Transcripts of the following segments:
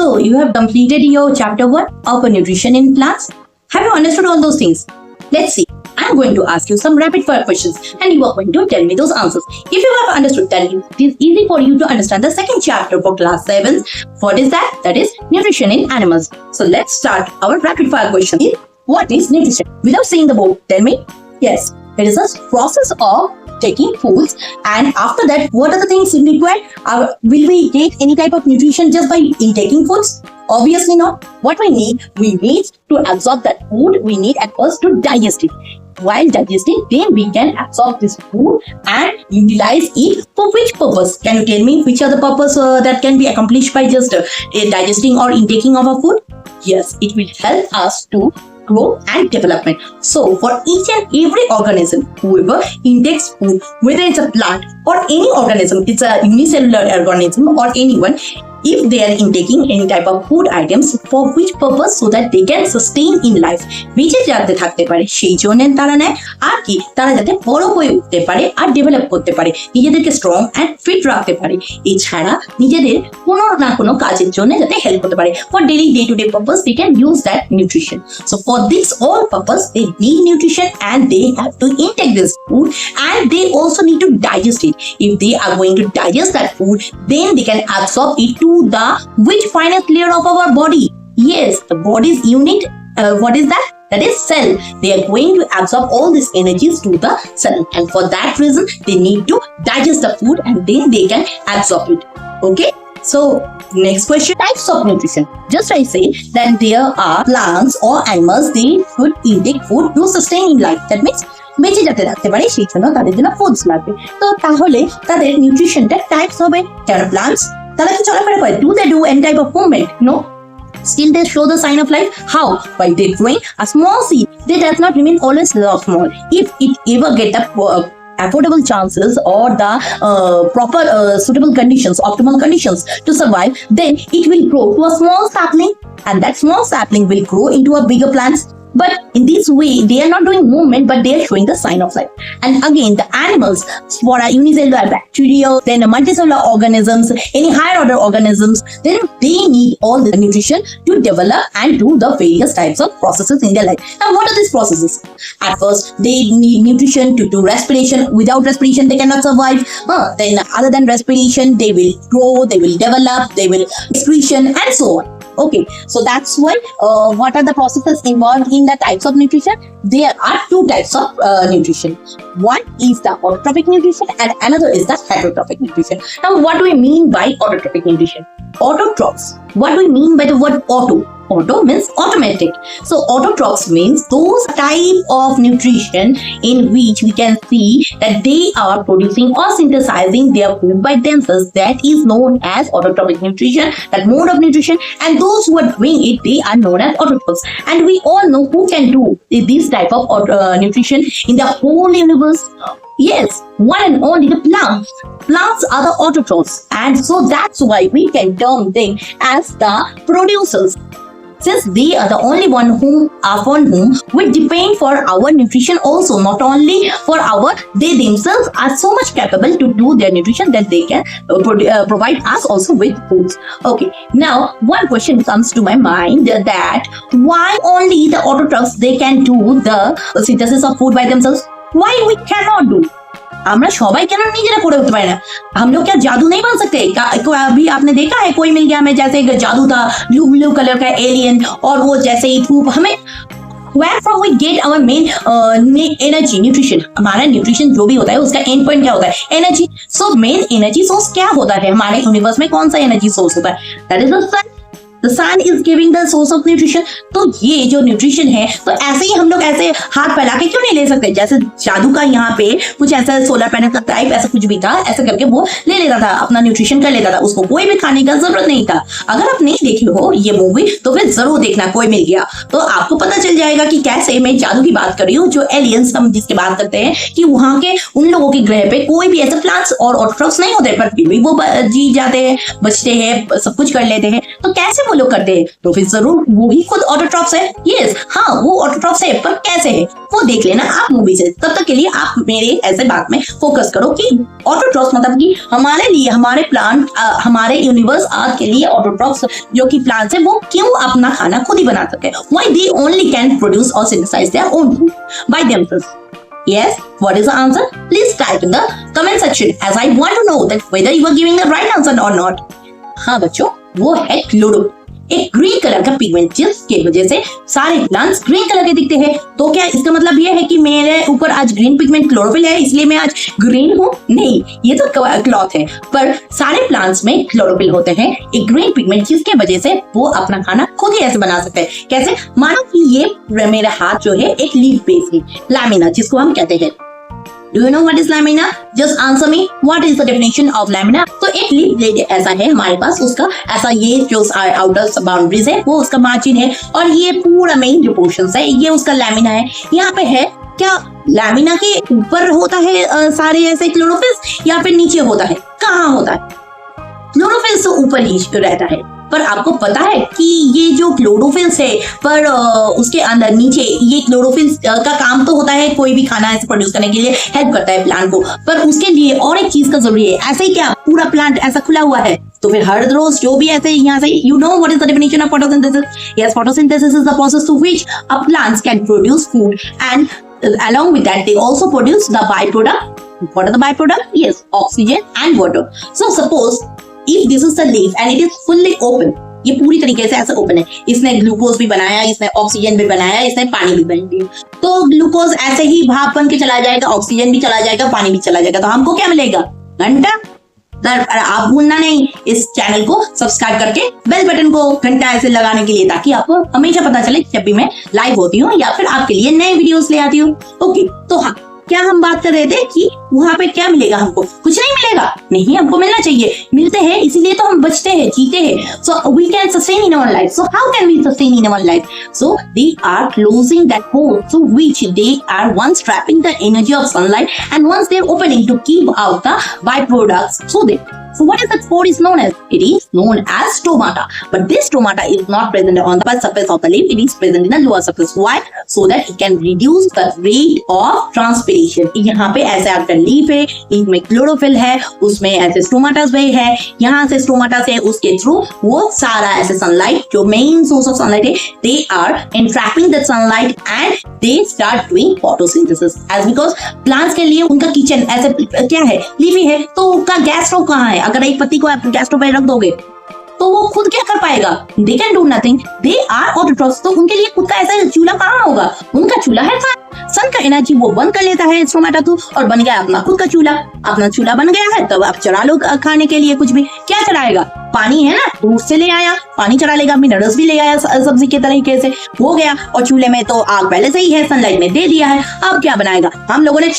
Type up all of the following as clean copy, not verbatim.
So you have completed your chapter 1 of nutrition in plants. Have you understood all those things? Let's see. I'm going to ask you some rapid fire questions and you are going to tell me those answers. If you have understood, then it is easy for you to understand the second chapter for class 7. What is that? That is nutrition in animals. So let's start our rapid fire question. What is nutrition? Without seeing the board, tell me. Yes, it is a process of taking foods, and after that, what are the things required? Will we get any type of nutrition just by intaking foods? Obviously not. What we need to absorb that food. We need at first to digest it. While digesting, then we can absorb this food and utilize it for which purpose? Can you tell me which are the purpose that can be accomplished by just digesting or intaking of a food? Yes, it will help us to grow and development. So for each and every organism, whoever intakes food, whether it's a plant or any organism, it's a unicellular organism or anyone, if they are intaking any type of food items, for which purpose? So that they can sustain in life. বেঁচে যাতে থাকতে পারে সেই জন্য তারা নেয়, আর কি তারা যাতে বড় হয়ে উঠতে পারে আর ডেভেলপ করতে পারে, নিজেদেরকে স্ট্রং এন্ড ফিট রাখতে পারে, এছাড়া নিজেদের কোনো না কোনো কাজের জন্য যাতে হেল্প করতে পারে। For daily day-to-day purpose, they can use that nutrition. So for this all purpose, they need nutrition and they have to intake this food and they also need to digest it. If they are going to digest that food, then they can absorb it to the which finest layer of our body? Yes, the body's unit. What is that? That is cell. They are going to absorb all these energies to the cell, and for that reason, they need to digest the food and then they can absorb it. Okay. So next question, types of nutrition. Just I say that there are plants or animals, they should intake food to sustain in life. That means বেঁচে যেতে রাখতে পারে সেই জন্য তাদের জন্য foods লাগবে। তো তাহলে তাদের নিউট্রিশনটা টাইপস হবে। যারা প্লান্টস, তারা কি চলাফেরা করে? Do they do any type of movement? No. Still they show the sign of life. How? By they growing a small seed. They does not remain always small. If it ever get the affordable chances or the proper suitable conditions, optimal conditions to survive, then it will grow to a small sapling, and that small sapling will grow into a bigger plant. But in this way, they are not doing movement, but they are showing the sign of life. And again, the animals, spora, unicellular, bacterial, then multicellular organisms, any higher order organisms, then they need all the nutrition to develop and do the various types of processes in their life. Now, what are these processes? At first, they need nutrition to do respiration. Without respiration, they cannot survive. Then other than respiration, they will grow, they will develop, they will excretion, and so on. Okay, so that's why what are the processes involved in the types of nutrition? There are two types of nutrition. One is the autotrophic nutrition and another is the heterotrophic nutrition. Now, what do we mean by autotrophic nutrition? Autotrophs. What do we mean by the word auto? Auto means automatic. So autotrophs means those type of nutrition in which we can see that they are producing or synthesizing their food by themselves. That is known as autotrophic nutrition, that mode of nutrition. And those who are doing it, they are known as autotrophs. And we all know who can do this type of nutrition in the whole universe. Yes, one and only the plants. Plants are the autotrophs, and so that's why we can term them as the producers, since they are the only one upon whom we depend for our nutrition also. Not only for they themselves are so much capable to do their nutrition that they can provide us also with foods. Okay, now one question comes to my mind, that why only the autotrophs they can do the synthesis of food by themselves? Why we cannot do? আমরা সবাই কেন নিজেরা করে উঠতে পারি না? हम लोग क्या जादू नहीं बन सकते? अभी आपने देखा है कोई मिल गया हमें जैसे जादू था, ब्लू कलर का एलियन, और वो जैसे ही धूप, हमें where from we get our main energy, nutrition. हमारा न्यूट्रिशन जो भी होता है उसका एंड पॉइंट क्या होता है? Energy. So main energy source क्या होता है हमारे यूनिवर्स में? कौन सा एनर्जी सोर्स होता है? That is the sun. The sun is giving the source of nutrition. तो ये जो न्यूट्रिशन है, तो ऐसे ही हम लोग ऐसे हाथ फैला के क्यों नहीं ले सकते? जैसे जादू का यहाँ पे कुछ ऐसा सोलर पैनल का टाइप ऐसा कुछ भी था, ऐसा करके वो ले लेता था, अपना न्यूट्रिशन कर लेता था, उसको कोई भी खाने का जरूरत नहीं था। अगर आप नहीं देखे हो ये मूवी तो फिर जरूर देखना, कोई मिल गया तो आपको पता चल जाएगा कि कैसे मैं जादू की बात कर रही हूँ। जो एलियंस हम जिसकी बात करते हैं कि वहाँ के उन लोगों के ग्रह पे कोई भी ऐसे प्लांट्स और ऑटोट्रॉफ्स नहीं होते, पर फिर भी वो जी जाते हैं, बचते हैं, सब कुछ कर लेते हैं। तो कैसे वो लोग करते हैं? तो फिर जरूर वो ही खुद ऑटोट्रॉफ्स है। यस, हाँ वो ऑटोट्रॉफ्स है, पर कैसे है वो देख लेना आप मूवी से। तब तक के लिए आप मेरे ऐसे बात में फोकस करो कि ऑटोट्रॉफ्स मतलब कि हमारे लिए, हमारे प्लांट, हमारे यूनिवर्स अर्थ के लिए ऑटोट्रॉफ्स जो कि प्लांट्स है, वो क्यों अपना खाना खुद ही बना सके? Why they only can produce और synthesize their own food by themselves? Yes, what is the answer? Please type in the comment section as I want to know that whether you are giving the right answer or not. हाँ बच्चों, वो है chlorophyll, एक green colour का pigment जिसके वजह से सारे प्लांट्स ग्रीन कलर के दिखते हैं। तो क्या इसका मतलब ये है कि मेरे ऊपर आज ग्रीन पिगमेंट क्लोरोफिल है इसलिए मैं आज ग्रीन हूँ? नहीं, ये तो क्लॉथ है, पर सारे प्लांट्स में क्लोरोफिल होते हैं, एक ग्रीन पिगमेंट जिसके वजह से वो अपना खाना खुद ही ऐसे बना सकते हैं। कैसे? मानो कि ये मेरा हाथ जो है एक लीफ बेस है, लैमिना जिसको हम कहते हैं। Do you know what is lamina? Just answer me. What is the definition of lamina? तो एक लीफ ब्लेड ऐसा है हमारे पास, उसका ऐसा ये जो आउटर बाउंड्रीज है वो उसका मार्जिन है, और ये पूरा मेन जो पोर्शन है ये उसका लैमिना है। यहाँ पे है क्या लैमिना के ऊपर होता है सारे ऐसे क्लोरोफिल्स, या फिर नीचे होता है? कहाँ होता है? क्लोरोफिल्स तो ऊपर ही रहता है, पर आपको पता है कि ये जो क्लोरोफिल्स है पर उसके अंदर नीचे ये क्लोरोफिल्स का काम तो होता है कोई भी खाना ऐसे प्रोड्यूस करने के लिए हेल्प करता है प्लांट को, पर उसके लिए और एक चीज का जरूरी है। ऐसे ही क्या पूरा प्लांट ऐसा खुला हुआ है? तो फिर हर रोज जो भी ऐसे यहाँ से you know what is the definition of photosynthesis? Yes, photosynthesis is the process through which a plants can produce food and along with that they also produce the byproduct. What are the byproduct? Yes, oxygen and water. So suppose if this is the leaf and it is fully open, ये पूरी तरीके से ऐसे open है, इसने glucose भी बनाया, इसने ऑक्सीजन भी बनाया, इसने पानी भी बना दिया, तो ग्लूकोज ऐसे ही भाप बन के चला जाएगा, ऑक्सीजन भी चला जाएगा, पानी भी चला जाएगा, तो हमको क्या मिलेगा? घंटा। आप भूलना नहीं इस चैनल को सब्सक्राइब करके बेल बटन को घंटा ऐसे लगाने के लिए, ताकि आपको हमेशा पता चले जब भी मैं लाइव होती हूँ या फिर आपके लिए नए वीडियोस ले आती हूँ। ओके, तो हाँ, क्या हम बात कर रहे थे कि वहां पे क्या मिलेगा हमको? कुछ नहीं मिलेगा। नहीं, हमको मिलना चाहिए, मिलते हैं, इसीलिए तो हम बचते हैं, जीते हैं। So we can sustain in our life. So how can we sustain in our life? So they are closing that hole through which they are once trapping the energy of sunlight and once they are opening to keep out the byproducts. So what is that spore is known as? It is known as stomata. But this stomata is not present on the surface of the leaf. It is present in the lower surface. Why? So that it can reduce the rate of transpiration. यहाँ पे ऐसे आपका leaf है, leaf में chlorophyll है, उसमें ऐसे स्टोमाटास भी है, यहाँ से स्टोमाटा से उसके थ्रू वो सारा ऐसे सनलाइट जो मेन सोर्स ऑफ सनलाइट है, they are entrapping the sunlight and they start doing photosynthesis. As because plants के लिए उनका किचन ऐसे क्या है? लीफी है, तो उनका गैस स्टोव कहाँ है? अगर एक पत्ती को आप गैस स्टोव पे रख दोगे तो वो खुद क्या कर पाएगा? They can do nothing. They are autotrophs. तो उनके लिए खुद का ऐसा चूल्हा कहाँ होगा? उनका चूल्हा है सन का एनर्जी वो बंद कर लेता है स्टोमाटा थ्रू, और बन गया अपना खुद का चूल्हा। अपना चूल्हा बन गया है, तब आप चढ़ा लो खाने के लिए कुछ भी। क्या चढ़ाएगा? पानी है ना, दूर से ले आया, पानी चढ़ा लेगा, मिनरल्स भी ले आया सब्जी के तरीके से, हो गया। और चूल्हे में तो आग पहले से ही है, सनलाइट में दे दिया है, अब क्या बनाएगा? हम लोगों ने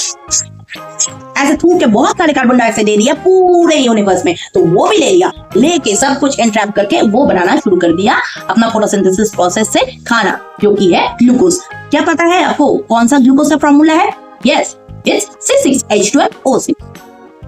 ऐसे थूक के बहुत सारे कार्बन डाइऑक्साइड दे दिया पूरे यूनिवर्स में, तो वो भी ले लिया, लेके सब कुछ एंट्रैप करके वो बनाना शुरू कर दिया अपना फोटोसिंथेसिस प्रोसेस से खाना, जो कि है ग्लूकोज। क्या पता है आपको कौन सा ग्लूकोज का फॉर्मूला है? Yes, it's C6H12O6।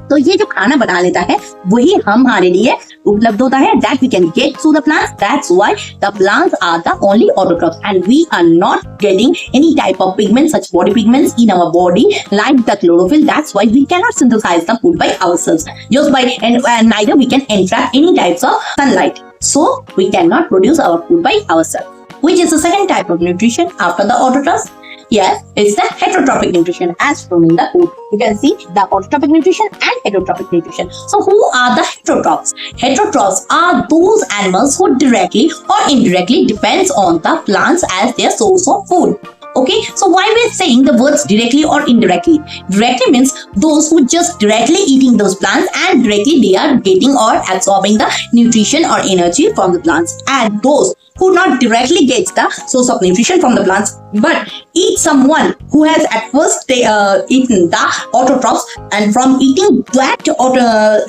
तो ये जो खाना बना लेता है वही हमारे लिए उपलब्ध होता है, that we can get through the plants. That's why the plants are the only autotrophs and we are not getting any type of pigments, such body pigments in our body like the chlorophyll. That's why we cannot synthesize the food by ourselves. Just by and neither we can entrap any types of sunlight. So we cannot produce our food by ourselves. Which is the second type of nutrition after the autotrophs? Yes, it's the heterotrophic nutrition as shown in the food. You can see the autotrophic nutrition and heterotrophic nutrition. So who are the heterotrophs? Heterotrophs are those animals who directly or indirectly depends on the plants as their source of food. Okay, so why we're saying the words directly or indirectly? Directly means those who just directly eating those plants and directly they are getting or absorbing the nutrition or energy from the plants, and those who not directly gets the source of nutrition from the plants but eat someone who has at first eaten the autotrophs, and from eating that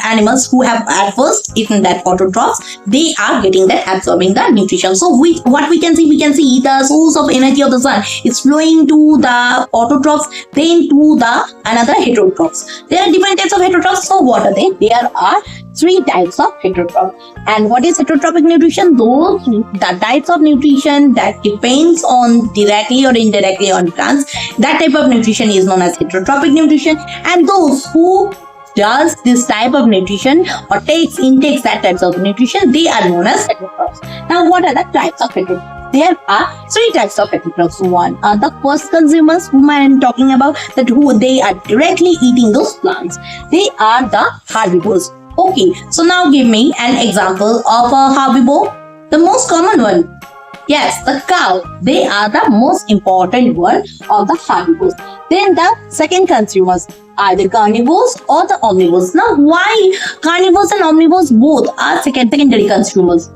animals who have at first eaten that autotrophs, they are getting that absorbing the nutrition. So what we can see the source of energy of the sun is flowing to the autotrophs, then to the another heterotrophs. There are different types of heterotrophs. So what are they? There are three types of heterotrophic. And what is heterotrophic nutrition? Those the types of nutrition that depends on directly or indirectly on plants. That type of nutrition is known as heterotrophic nutrition. And those who does this type of nutrition or intakes that types of nutrition, they are known as heterotrophs. Now, what are the types of heterotrophs? There are three types of heterotrophs. One are the first consumers, whom I am talking about, that who they are directly eating those plants. They are the herbivores. Okay, so now give me an example of a herbivore. The most common one. Yes, the cow. They are the most important one of the herbivores. Then the second consumers are the carnivores or the omnivores. Now, why carnivores and omnivores both are secondary consumers?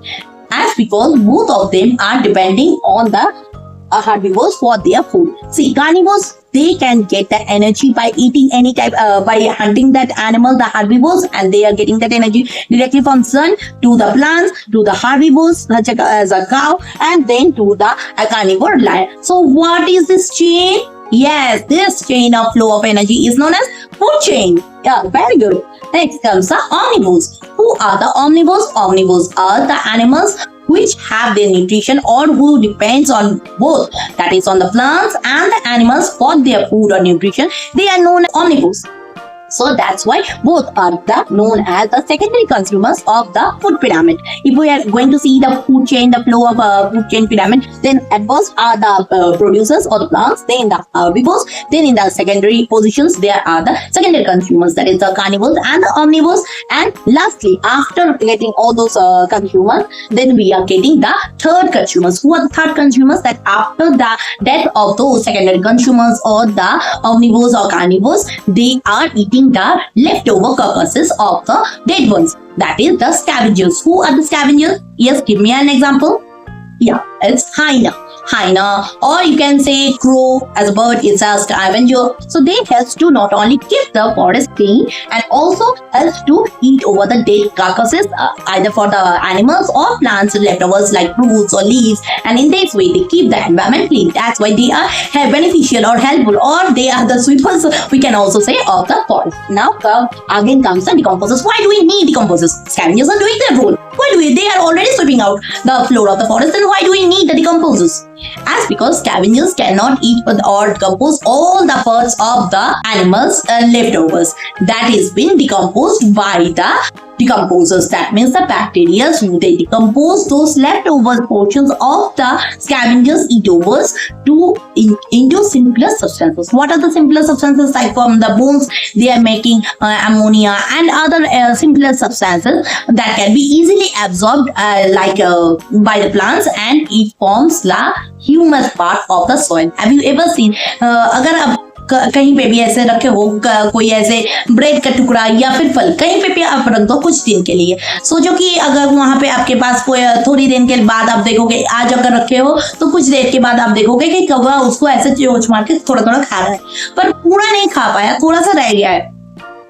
As because both of them are depending on the herbivores for their food. See, carnivores, they can get the energy by eating any type, by hunting that animal, the herbivores, and they are getting that energy directly from sun to the plants, to the herbivores, such as a cow, and then to the carnivore lion. So, what is this chain? Yes, this chain of flow of energy is known as food chain. Yeah, very good. Next comes the omnivores. Who are the omnivores? Omnivores are the animals which have their nutrition or who depends on both, that is on the plants and the animals for their food or nutrition. They are known as omnivores. So that's why both are known as the secondary consumers of the food pyramid. If we are going to see the food chain, the flow of food chain pyramid, then at first are the producers or the plants, then the herbivores, then in the secondary positions there are the secondary consumers, that is the carnivores and the omnivores, and lastly after getting all those consumers, then we are getting the third consumers. Who are the third consumers? That after the death of those secondary consumers or the omnivores or carnivores, they are eating the leftover carcasses of the dead ones. That is the scavengers. Who are the scavengers? Yes, give me an example. Yeah, it's hyena. Hyena, or you can say crow as a bird is a scavenger. So they help to not only keep the forest clean and also helps to eat over the dead carcasses, either for the animals or plants leftovers like fruits or leaves, and in this way they keep the environment clean. That's why they are beneficial or helpful, or they are the sweepers, we can also say, of the forest. Now again comes the decomposers. Why do we need decomposers? Scavengers are doing their role. Why do we? They are already sweeping out the floor of the forest, and why do we need the decomposers? As because scavengers cannot eat or decompose all the parts of the animals leftovers that is been decomposed by the decomposers. That means the bacteria, they decompose those leftover portions of the scavengers eatovers into simpler substances. What are the simpler substances? Like from the bones, they are making ammonia and other simpler substances that can be easily absorbed by the plants, and it forms the humus part of the soil. Have you ever seen? अगर आप कहीं पे भी ऐसे रखे हो, कोई ऐसे ब्रेड का टुकड़ा या फिर फल कहीं पे भी आप रख दो कुछ दिन के लिए, सोचो कि अगर वहां पे आपके पास कोई थोड़ी दिन के बाद आप देखोगे, आज अगर रखे हो तो कुछ देर के बाद आप देखोगे कि कौवा उसको ऐसे चोंच मार के थोड़ा थोड़ा खा रहा है, पर पूरा नहीं खा पाया, थोड़ा सा रह गया है।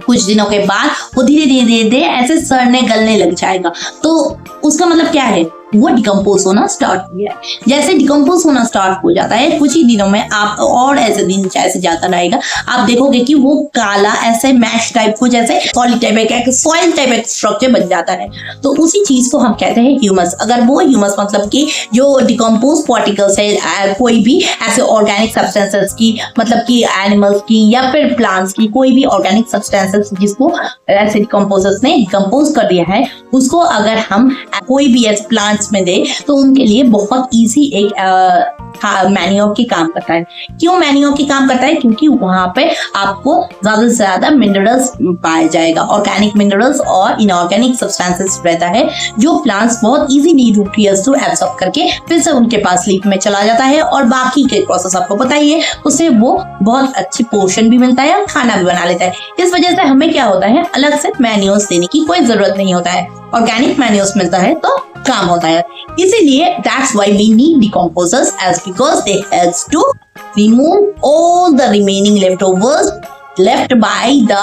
कुछ दिनों के बाद वो धीरे धीरे ऐसे सड़ने गलने लग जाएगा। तो उसका मतलब क्या है? वो डिकम्पोज होना स्टार्ट हो गया। जैसे डिकम्पोज होना स्टार्ट हो जाता है, कुछ ही दिनों में आप, और ऐसे दिन जैसे जाता रहेगा, आप देखोगे कि वो काला ऐसे मैश टाइप को, जैसे सॉलिड टाइप का सॉइल टाइप का स्ट्रक्चर बन जाता है। तो उसी चीज को हम कहते हैं ह्यूमस। अगर वो ह्यूमस मतलब कि जो डिकम्पोज पार्टिकल्स है, कोई भी ऐसे ऑर्गेनिक सब्सटेंसेस की, मतलब कि एनिमल्स की या फिर प्लांट्स की कोई भी ऑर्गेनिक सब्सटेंसेस जिसको ऐसे डिकम्पोजर्स ने डिकम्पोज कर दिया है, उसको अगर हम कोई भी ऐसे प्लांट में दे तो उनके लिए बहुत इजी एक मैन्योर की काम करता है। क्यों मैन्योर की काम करता है? क्योंकि वहां पे आपको ज्यादा से ज्यादा मिनरल्स पाया जाएगा, ऑर्गेनिक मिनरल्स और इनऑर्गेनिक सब्सटेंसेस रहता है, जो प्लांट्स बहुत इजीली न्यूट्रिएंट्स को एब्सॉर्ब करके फिर से उनके पास लीफ में चला जाता है, और बाकी के प्रोसेस आपको पता ही है, उससे वो बहुत अच्छी पोषण भी मिलता है और खाना भी बना लेता है। इस वजह से हमें क्या होता है, अलग से मैन्योर्स देने की कोई जरूरत नहीं होता है, ऑर्गेनिक मैन्योर्स मिलता है तो काम होता है। इसीलिए that's why we need decomposers, as because they helps to remove all the remaining leftovers left by the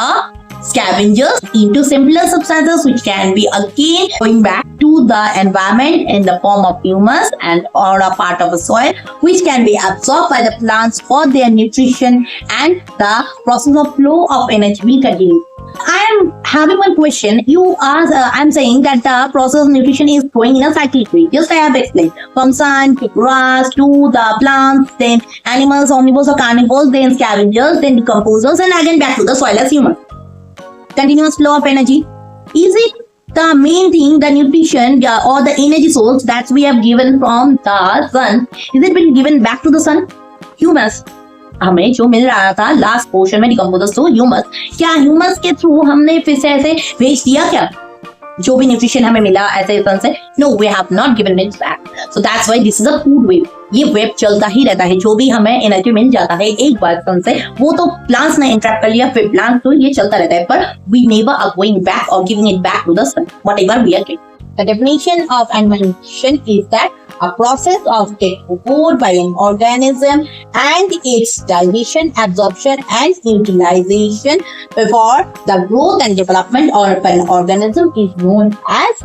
scavengers into simpler substances, which can be again going back to the environment in the form of humus and or a part of a soil, which can be absorbed by the plants for their nutrition, and the process of flow of energy will continue. I am having one question. You are, I'm saying that the process of nutrition is going in a cyclic way. Just I have explained. From sun to grass to the plants, then animals, omnivores or carnivores, then scavengers, then decomposers, and again back to the soil as humans. Continuous flow of energy. Is it the main thing, the nutrition or the energy source that we have given from the sun? Is it been given back to the sun? Humans. हमें जो मिल रहा था last portion में decomposers to humus, क्या humus के through हमने फिर से ऐसे भेज दिया क्या जो भी न्यूट्रिशन हमें मिला ऐसे सन से? No, we have not given it back. So that's why this is a food wave. ये वेव चलता ही रहता है. जो भी हमें एनर्जी मिल जाता है एक बार सन से, वो तो प्लांट्स ने इंटरैक्ट कर लिया, फिर प्लांट्स तो ये चलता रहता है, पर we never are going back और giving it back to the sun whatever we are getting. The definition of animal nutrition is that a process of taking food by an organism and its digestion, absorption and utilization for the growth and development of an organism is known as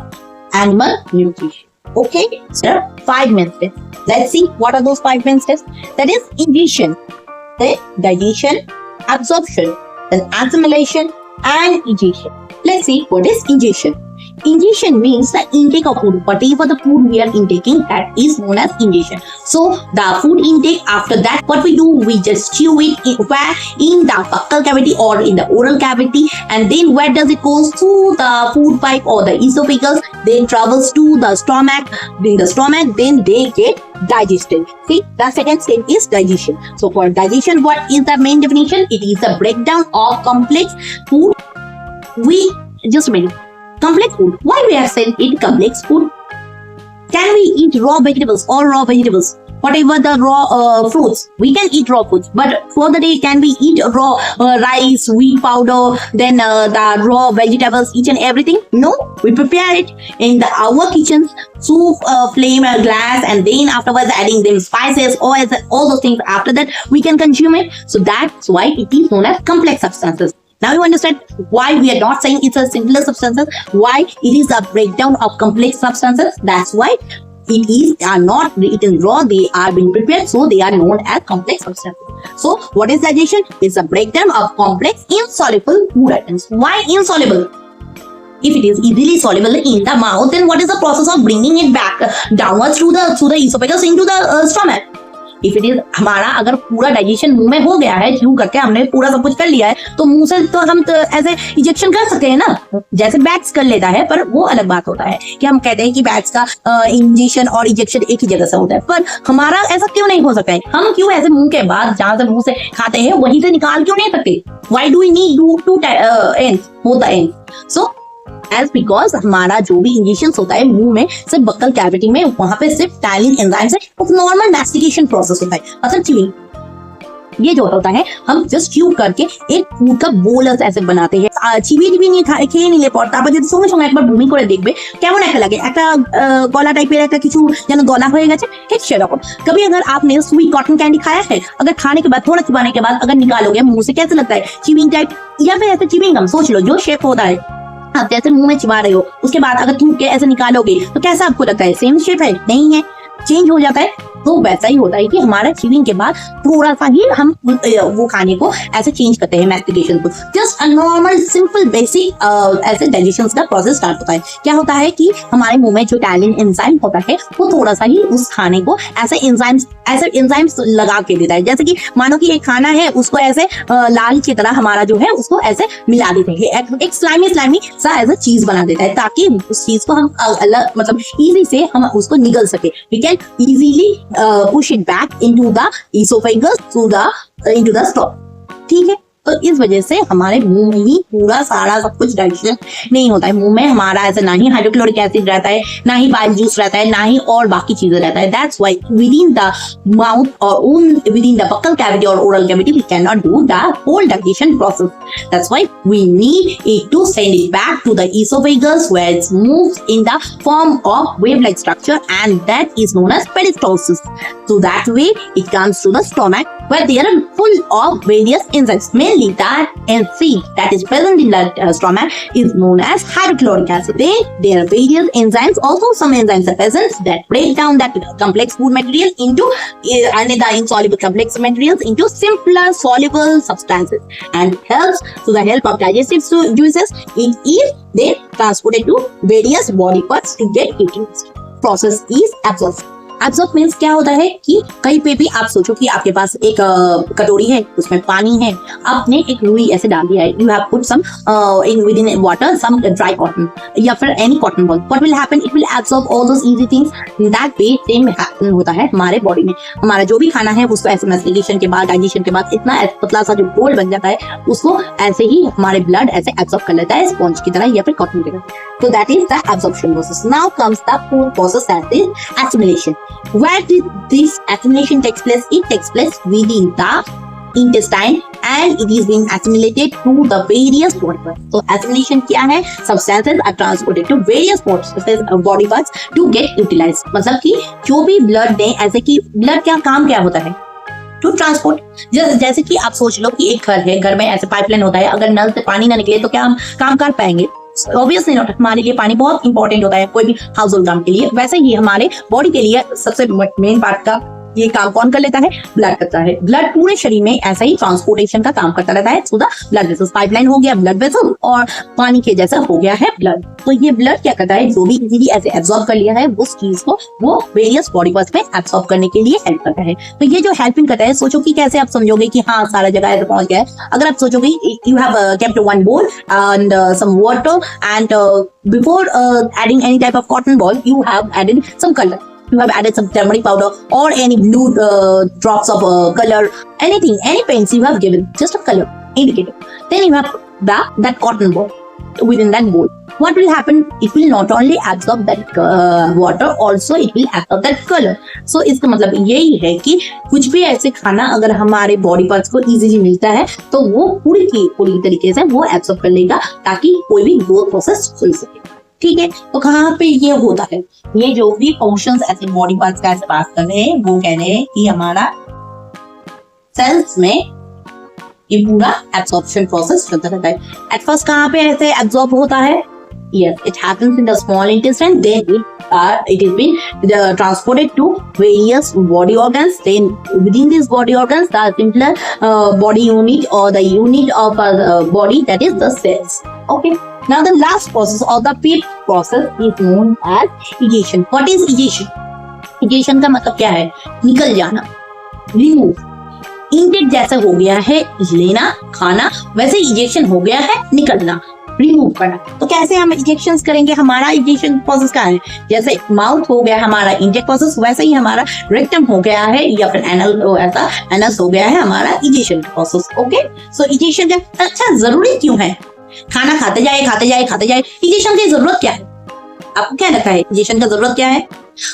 animal nutrition. Okay, so 5 main steps. Let's see what are those 5 main steps. That is ingestion, the digestion, absorption, then assimilation and egestion. Let's see what is ingestion. Ingestion means the intake of food. Whatever the food we are intaking, that is known as ingestion. So the food intake, after that what we do, we just chew it in the buccal cavity or in the oral cavity, and then where does it go? Through the food pipe or the esophagus, then travels to the stomach. In the stomach, then they get digested. See, the second step is digestion. So for digestion, what is the main definition? It is the breakdown of complex food. Just a minute. Complex food. Why we have said it complex food? Can we eat raw vegetables or raw vegetables? Whatever the raw fruits, we can eat raw foods. But for the day, can we eat raw rice, wheat powder, then the raw vegetables, each and everything? No, we prepare it in our kitchens through flame glass, and then afterwards adding them spices or all those things. After that, we can consume it. So that's why it is known as complex substances. Now you understand why we are not saying it's a simpler substances, why it is a breakdown of complex substances. That's why it are not eaten raw, they are being prepared, so they are known as complex substances. So what is digestion? It's a breakdown of complex insoluble food items. Why insoluble? If it is easily soluble in the mouth, then what is the process of bringing it back downwards through the esophagus into the stomach? If it is हमारा अगर पूरा digestion मुंह में हो गया है, chew करके हमने पूरा सब कुछ कर लिया है, तो मुंह से तो हम तो ऐसे इंजेक्शन कर सकते हैं ना, जैसे बैट्स कर लेता है. पर वो अलग बात होता है कि हम कहते हैं कि बैट्स का इंजेक्शन और इंजेक्शन एक ही जगह से होता है, पर हमारा ऐसा क्यों नहीं हो सकता है? हम क्यों ऐसे मुंह के बाद जहां से मुंह से खाते हैं वहीं से निकाल क्यों नहीं सकते? Why do we need to ends, both the ends? So as because हमारा जो भी इंजेक्शन होता है मुंह में, सिर्फ बक्कल कैविटी में, वहां पे सिर्फ टाइलिन एंजाइम से नॉर्मल मैस्टिकेशन प्रोसेस होता है. मतलब च्यूइंग, ये जो होता है हम जस्ट च्यू करके एक फूड का बोलस ऐसे बनाते हैं. চিবিয়ে নিয়ে খেয়ে নিলে পর তারপর যদি সঙ্গে সঙ্গে একবার বমি করে দেখবে কেমন একটা লাগে, একটা গলা টাইপের একটা কিছু যেন গলা হয়ে গেছে, ঠিক সেরকম. कभी अगर आपने स्वीट कॉटन कैंडी खाया है, अगर खाने के बाद थोड़ा चिबाने के बाद अगर निकालोगे मुंह से, कैसे लगता है? चिविंग टाइप, या फिर ऐसे चिविंग गम. सोच लो जो शेप होता है, आप जैसे मुंह में चिबा रहे हो, उसके बाद अगर थूक के ऐसे निकालोगे तो कैसा आपको लगता है? सेम शेप है? नहीं है, चेंज हो जाता है. तो वैसा ही होता है कि हमारा च्यूइंग के बाद थोड़ा सा ही हम वो खाने को ऐसे चेंज करते हैं मैस्टिकेशन को. Just a normal simple basic ऐसे डाइजेशन का प्रोसेस स्टार्ट होता है. क्या होता है कि हमारे मुंह में जो टाइलिन एंजाइम होता है वो थोड़ा सा ही उस खाने को ऐसे एंजाइम्स लगा के देता है. जैसे कि मानो कि एक खाना है, उसको ऐसे लाल की तरह हमारा जो है उसको ऐसे मिला देते हैं, एक स्लाइमी सा ऐसा चीज बना देता है, ताकि उस चीज को हम अलग मतलब इजी से हम उसको निगल सके. We can easily push it back into the esophagus into the stomach. ठीक है, तो इस वजह से हमारे मुंह में ही पूरा सारा सब कुछ डाइजेशन नहीं होता है. मुंह में हमारा ऐसे ना ही हाइड्रोक्लोरिक एसिड रहता है, ना ही बाइल जूस रहता है, ना ही और बाकी चीजें रहता है. That's why within the mouth और विदिन द बक्कल कैविटी और oral cavity we can not do the whole digestion process. That's why we need it to send it back to the esophagus where it moves in the form of wave-like structure, and that is known as peristalsis. So that way it comes to the stomach, where they are full of various enzymes. Mainly that NC that is present in the stomach is known as hydrochloric acid. There are various enzymes. Also, some enzymes are present that break down that complex food material into the insoluble complex materials into simpler soluble substances and helps to the help of digestive juices. It is then transported to various body parts to get utilized. Process is absorption. Absorb means क्या होता है कि कहीं पे भी आप सोचो कि आपके पास एक कटोरी है, उसमें पानी है, आपने एक रुई ऐसे डाल दिया है, you have put some in within water some dry cotton या फिर any cotton ball, what will happen, it will absorb all those easy things. That way same happen होता है हमारे बॉडी में. हमारा जो भी खाना है उसको ऐसे मैस्टिकेशन के बाद, डाइजेशन के बाद इतना पतला सा जो घोल बन जाता है, उसको ऐसे ही हमारे ब्लड ऐसे एब्जॉर्ब कर लेता है स्पॉन्ज की तरह या फिर कॉटन की तरह. So that is the absorption process. Now comes the food process, that is assimilation. Where did this assimilation takes place? It takes place within the intestine and it is being assimilated to the various body parts. So assimilation क्या है? Substances are transported to various body parts to get utilized. मतलब कि जो भी blood ने, ऐसे कि blood क्या काम क्या होता है? To transport. जैसे कि आप सोच लो कि एक घर है, घर में ऐसे पाइपलाइन होता है, अगर नल से पानी ना निकले तो क्या हम काम कर पाएंगे? Obviously not. हमारे लिए पानी बहुत इंपॉर्टेंट होता है कोई भी हाउस होल्ड काम के लिए. वैसे ही हमारे बॉडी के लिए सबसे मेन पार्ट का ये काम कौन कर लेता है? ब्लड करता है. ब्लड पूरे शरीर में ऐसा ही ट्रांसपोर्टेशन का काम करता रहता है through the blood vessels. Pipeline हो गया ब्लड वेसल और पानी के जैसा हो गया है ब्लड. तो ये ब्लड क्या करता है? जो भी इजीली ऐसे एब्जॉर्ब कर लिया है उस चीज को वो वेरियस बॉडी पार्ट्स में एब्जॉर्ब करने के लिए हेल्प करता है. तो ये जो हेल्पिंग करता है, सोचो कि कैसे आप समझोगे कि हाँ सारा जगह ऐसे पहुंच गया है. अगर आप सोचोगे you have kept one bowl and some water and before adding any type of cotton ball you have added some colour. You have added some turmeric powder or any blue drops of color, anything, any paints you have given, just a color indicator. Then you have that cotton ball within that bowl. What will happen? It will not only absorb that water, also it will absorb that color. So इसका मतलब यही है कि कुछ भी ऐसे खाना अगर हमारे बॉडी पार्ट्स को इजीली मिलता है तो वो पूरी तरीके से वो एब्सॉर्ब कर लेगा ताकि कोई भी ग्रोथ प्रोसेस हो सके. ठीक है. तो कहाँ पे ये होता है? ये जो भी फंक्शंस ऐसे बॉडी पार्ट्स का ऐसे बात कर रहे हैं वो कह रहे हैं कि हमारा सेल्स में ये पूरा एब्सॉर्प्शन प्रोसेस चलता रहता है. एट फर्स्ट कहाँ पे ऐसे एब्सॉर्ब होता है? Yes, it happens in the small intestine. Then it is been transported to various body organs. Then within these body organs, the simpler body unit or the unit of body, that is the cells. Okay. Now the last process or the fifth process is known as egestion. What is egestion? Egestion का मतलब क्या है? निकल जाना, remove. Intake जैसा हो गया है लेना खाना, वैसे इजेक्शन हो गया है निकलना, रिमूव करना. तो कैसे हम इंजेक्शन करेंगे? हमारा इंजेक्शन प्रोसेस क्या है? जैसे माउथ हो गया हमारा इंजेक्ट प्रोसेस, वैसे ही हमारा रेक्टम हो गया है या फिर एनल ऐसा एनस हो गया है हमारा इंजेक्शन प्रोसेस. ओके. सो इंजेक्शन का अच्छा जरूरी क्यों है? खाना खाते जाए इंजेक्शन की जरूरत क्या है? आपको क्या लगता है इंजेक्शन का जरूरत क्या है?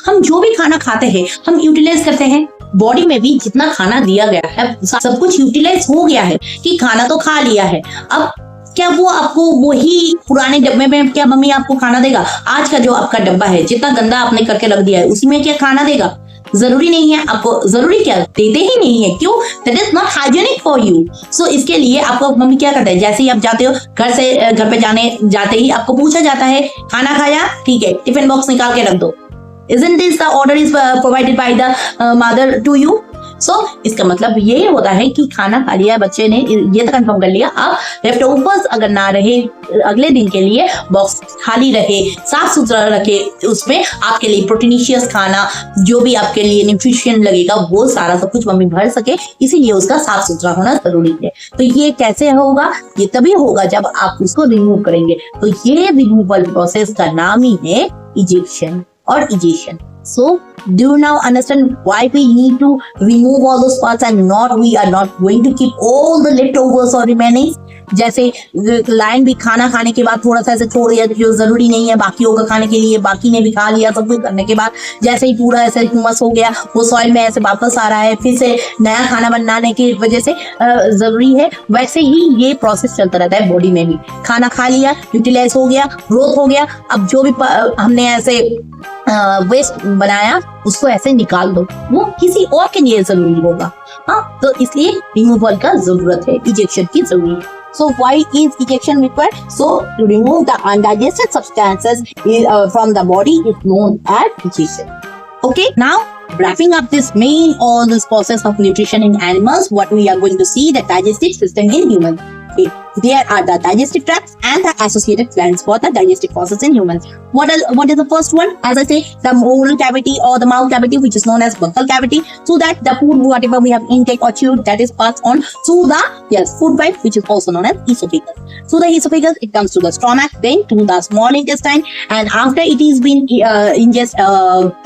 हम जो भी खाना खाते हैं हम यूटिलाइज करते हैं. बॉडी में भी जितना खाना दिया गया है सब कुछ यूटिलाइज हो गया है कि खाना तो खा लिया है. अब क्या वो आपको वही पुराने डब्बे में क्या मम्मी आपको खाना देगा? आज का जो आपका डब्बा है जितना गंदा आपने करके रख दिया है उसी में क्या खाना देगा? जरूरी नहीं है. आपको जरूरी क्या देते ही नहीं है. क्यों? That is not hygienic for you. So इसके लिए आपको मम्मी क्या करता है? जैसे ही आप जाते हो घर पे जाते ही आपको पूछा जाता है खाना खाया? ठीक है, टिफिन बॉक्स निकाल के रख दो. Isn't this the order is provided by the mother to you? So इसका मतलब ये होता है कि खाना खा लिया बच्चे ने, ये तो कंफर्म कर लिया. अब लेफ्ट ओवर्स अगर ना रहे अगले दिन के लिए बॉक्स खाली रहे, साफ सुथरा रखे, उसमें आपके लिए प्रोटीनिशियस खाना जो भी आपके लिए न्यूट्रिशन लगेगा वो सारा सब कुछ मम्मी भर सके, इसीलिए उसका साफ सुथरा होना जरूरी है. तो ये कैसे होगा? ये तभी होगा जब आप उसको रिमूव करेंगे. तो ये रिमूवल प्रोसेस का नाम ही है ejection or egestion. So do you now understand why we need to remove all those parts and we are not going to keep all the leftovers or remaining? जैसे lion भी खाना खाने के बाद थोड़ा सा ऐसे छोड़ दिया जो जरूरी नहीं है बाकियों का खाने के लिए, बाकी ने भी खा लिया सब कुछ करने के बाद जैसे ही पूरा ऐसे ह्यूमस हो गया वो सॉइल में ऐसे वापस आ रहा है, फिर से नया खाना बनाने की वजह से जरूरी है. वैसे ही ये प्रोसेस चलता रहता है बॉडी में भी. खाना खा लिया, यूटिलाइज हो गया, ग्रोथ हो गया. अब जो भी हमने ऐसे वेस्ट बनाया उसको ऐसे निकाल दो, वो किसी और के लिए जरूरी होगा। हाँ, तो इसलिए रिमूवल का जरूरत है, इजेक्शन की जरूरत है। So why is ejection required? So to remove the undigested substances from the body is known as ejection. Okay, now wrapping up this all this process of nutrition in animals, what we are going to see the digestive system in humans. Okay. There are the digestive tracts and the associated glands for the digestive process in humans. What is the first one? As I say, the oral cavity or the mouth cavity, which is known as buccal cavity, so that the food whatever we have intake or chewed, that is passed on to the food pipe, which is also known as esophagus. So the esophagus, it comes to the stomach, then to the small intestine, and after it is been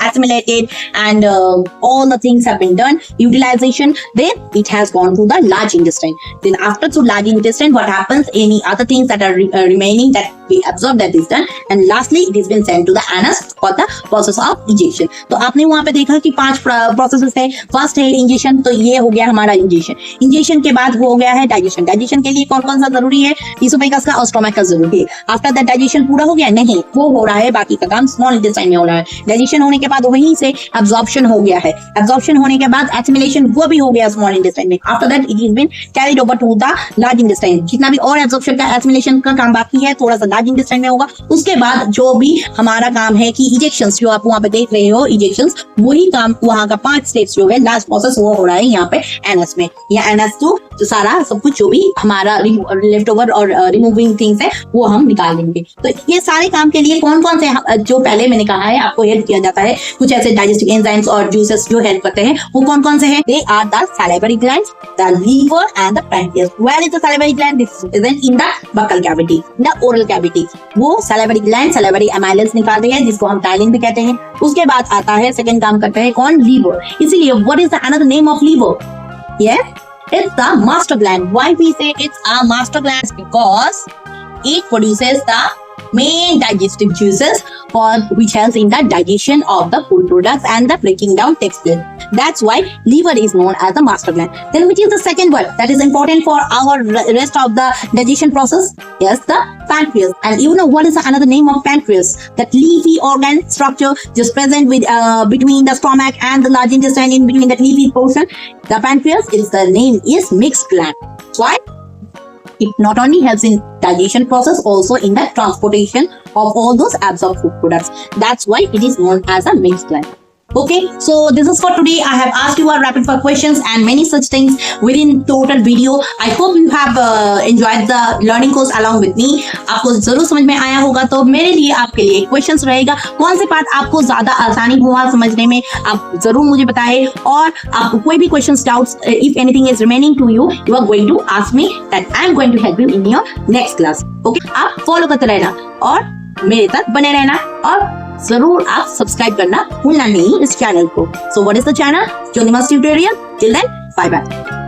assimilated and all the things have been done, utilization, then it has gone to the large intestine. Then after to large intestine, what happens? Any other things that are remaining that we absorb, that is done, and lastly it is been sent to the anus for the process of ejection. तो आपने वहां पे देखा कि 5 processes है। First है injection, तो ये हो गया हमारा इंजेक्शन। इंजेक्शन के बाद हो गया है डाइजेशन। डाइजेशन के लिए कौन कौन सा जरूरी है? इसोफेगस का और स्टोमक का जरूरी है। आफ्टर दैट डाइजेशन पूरा हो गया? नहीं, वो हो रहा है, बाकी का काम स्मॉल इंटेस्टाइन में हो रहा है। डाइजेशन होने के बाद वहीं से एब्जॉर्प्शन हो गया है। एब्जॉर्प्शन होने के बाद एसिमिलेशन वो भी हो गया स्मॉल इंटेस्टाइन में। After that it is been carried over to the large intestine. जितना भी और एब्जॉर्प्शन का एसिमिलेशन का काम बाकी है, थोड़ा सा लार्ज इंटेस्टाइन में होगा। उसके बाद जो भी हमारा काम है कि इजेक्शंस, जो आप वहां पे देख रहे हो इजेक्शंस, वही काम वहां का 5 स्टेप्स जो है लास्ट प्रोसेस वो हो रहा है यहाँ पे एनस में। या एनस तो सारा सब कुछ जो भी हमारा लेफ्ट ओवर और रिमूविंग थिंग्स है वो हम निकाल देंगे। तो ये सारे काम के लिए कौन कौन से जो पहले मैंने कहा है आपको हेल्प किया जाता है, कुछ ऐसे डाइजेस्टिव एंजाइम्स और जूसेस जो हेल्प करते हैं, वो कौन कौन से हैं? They are the salivary glands, the liver and the pancreas. Where is the salivary gland? This is present in the buccal cavity, the oral cavity. वो सैलिवरी ग्लैंड सैलिवरी एमाइलेस निकालते हैं, जिसको हम टाइलिन भी कहते हैं। उसके बाद आता है सेकंड काम करते हैं कौन? लीवर। इसीलिए what is the another name of liver? Yes, it's the master gland. Why we say it's a master gland? Because it produces the main digestive juices for which helps in the digestion of the food products and the breaking down texture. That's why liver is known as the master gland. Then which is the second one that is important for our rest of the digestion process? Yes, the pancreas. And you know what is another name of pancreas? That leafy organ structure just present with between the stomach and the large intestine, in between that leafy portion. The pancreas is the name is mixed gland. Why? It not only helps in digestion process, also in the transportation of all those absorbed food products. That's why it is known as a mixed gland. Okay, so this is for today. I have asked you our rapid fire questions and many such things within total video. I hope you have enjoyed the learning course along with me. आपको जरूर समझ में आया होगा। तो मेरे लिए आपके लिए क्वेश्चंस रहेगा, कौन से पार्ट आपको ज्यादा आसानी हुआ समझने में, आप जरूर मुझे बताएं। और आपको कोई भी questions, doubts, if anything is remaining to you, you are going to ask me that I am going to help you in your next class. Okay, आप फॉलो करते रहना और मेरे साथ बने रहना, और जरूर आप सब्सक्राइब करना भूलना नहीं इस चैनल को। So what is the channel? Jyotirmay tutorial. Till then, bye bye.